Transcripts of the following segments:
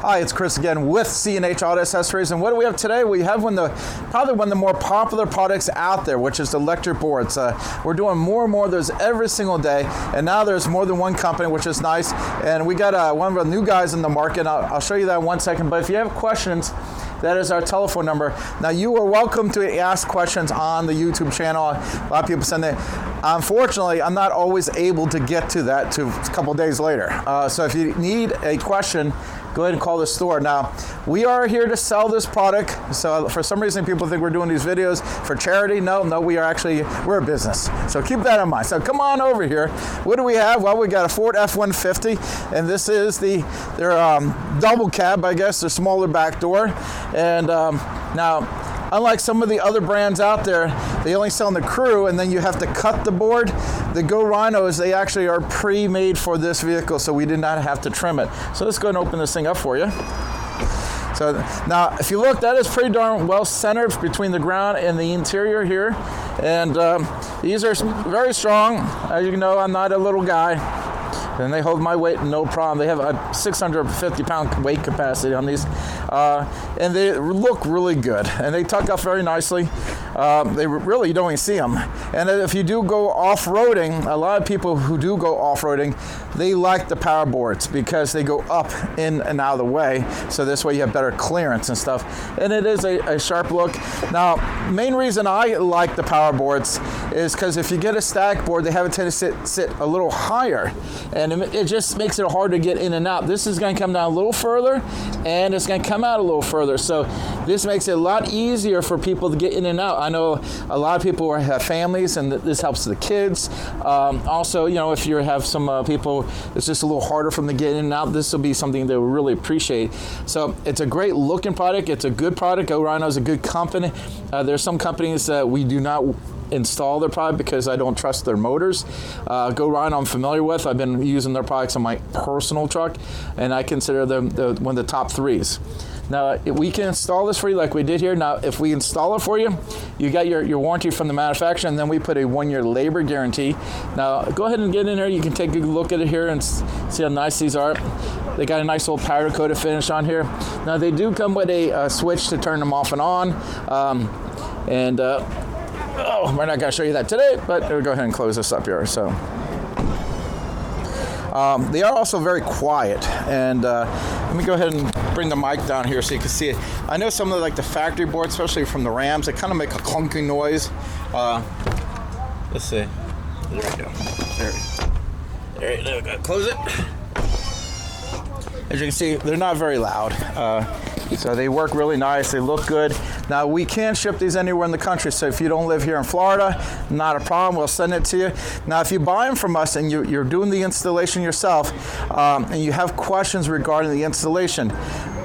Hi, it's Chris again with C&H Auto Accessories, and what do we have today? We have probably one of the more popular products out there, which is the electric boards. We're doing more and more of those every single day, and now there's more than one company, which is nice. And we got one of the new guys in the market. I'll show you that in 1 second, but if you have questions, that is our telephone number. Now, you are welcome to ask questions on the YouTube channel. A lot of people send that. Unfortunately, I'm not always able to get to that to a couple days later. So if you need a question, go ahead and call the store. Now, we are here to sell this product. So for some reason, people think we're doing these videos for charity. No, we're a business. So keep that in mind. So come on over here. What do we have? Well, we got a Ford F-150, and this is their double cab, I guess, the smaller back door. And now, unlike some of the other brands out there, they only sell in the crew, and then you have to cut the board. The Go Rhinos, they actually are pre-made for this vehicle, so we did not have to trim it. So let's go and open this thing up for you. So now, if you look, that is pretty darn well centered between the ground and the interior here. And these are very strong. As you know, I'm not a little guy. And they hold my weight no problem. They have a 650-pound weight capacity on these. And they look really good. And they tuck up very nicely. They really, you don't even see them. And if you do go off-roading, a lot of people who do go off-roading, they like the power boards because they go up, in, and out of the way. So this way you have better clearance and stuff. And it is a sharp look. Now, main reason I like the power boards is because if you get a stack board, they have a tendency to sit a little higher. And it just makes it hard to get in and out. This is going to come down a little further, and it's going to come out a little further. So this makes it a lot easier for people to get in and out. I know a lot of people have families, and this helps the kids. Also, you know, if you have some people, it's just a little harder for them to get in and out, this will be something they will really appreciate. So it's a great looking product. It's a good product. Go Rhino is a good company. There's some companies that we do not install their product because I don't trust their motors. Go Rhino I'm familiar with. I've been using their products on my personal truck, and I consider them one of the top threes. Now, we can install this for you like we did here. Now, if we install it for you, you got your warranty from the manufacturer, and then we put a 1-year labor guarantee. Now, go ahead and get in there. You can take a look at it here and see how nice these are. They got a nice little powder coated finish on here. Now, they do come with a switch to turn them off and on. We're not going to show you that today, but we'll go ahead and close this up here. So they are also very quiet, and let me go ahead and bring the mic down here so you can see it. I know some of the factory boards, especially from the Rams, they kind of make a clunky noise. Let's see. There we go. There we go. Close it. As you can see, they're not very loud. So they work really nice. They look good. Now, we can ship these anywhere in the country. So if you don't live here in Florida, not a problem. We'll send it to you. Now, if you buy them from us and you're doing the installation yourself, and you have questions regarding the installation,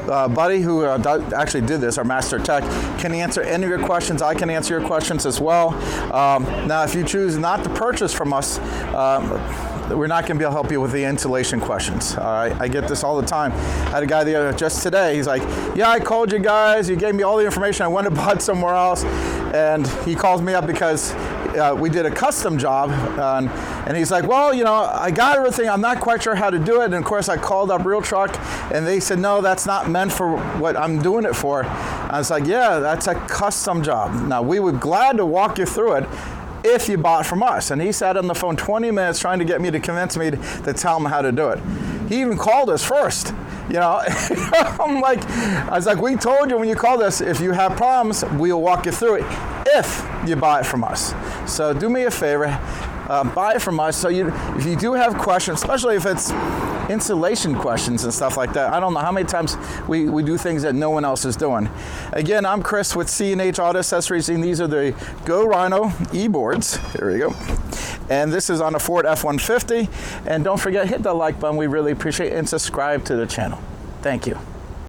Buddy, who actually did this, our master tech, can answer any of your questions. I can answer your questions as well. Now, if you choose not to purchase from us, we're not going to be able to help you with the installation questions. I get this all the time. I had a guy just today. He's like, yeah, I called you guys. You gave me all the information. I went and bought somewhere else. And he calls me up because we did a custom job. And he's like, well, you know, I got everything. I'm not quite sure how to do it. And, of course, I called up RealTruck, and they said, no, that's not meant for what I'm doing it for. I was like, yeah, that's a custom job. Now, we would glad to walk you through it if you bought from us. And he sat on the phone 20 minutes trying to get me to convince me to tell him how to do it. He even called us first. You know, I was like, we told you when you called us, if you have problems, we'll walk you through it if you buy it from us. So do me a favor, buy it from us. So if you do have questions, especially if it's installation questions and stuff like that, I don't know how many times we do things that no one else is doing. Again, I'm Chris with C&H Auto Accessories, and these are the Go Rhino e-boards. Here we go. And this is on a Ford F-150. And don't forget, hit the like button. We really appreciate it. And subscribe to the channel. Thank you.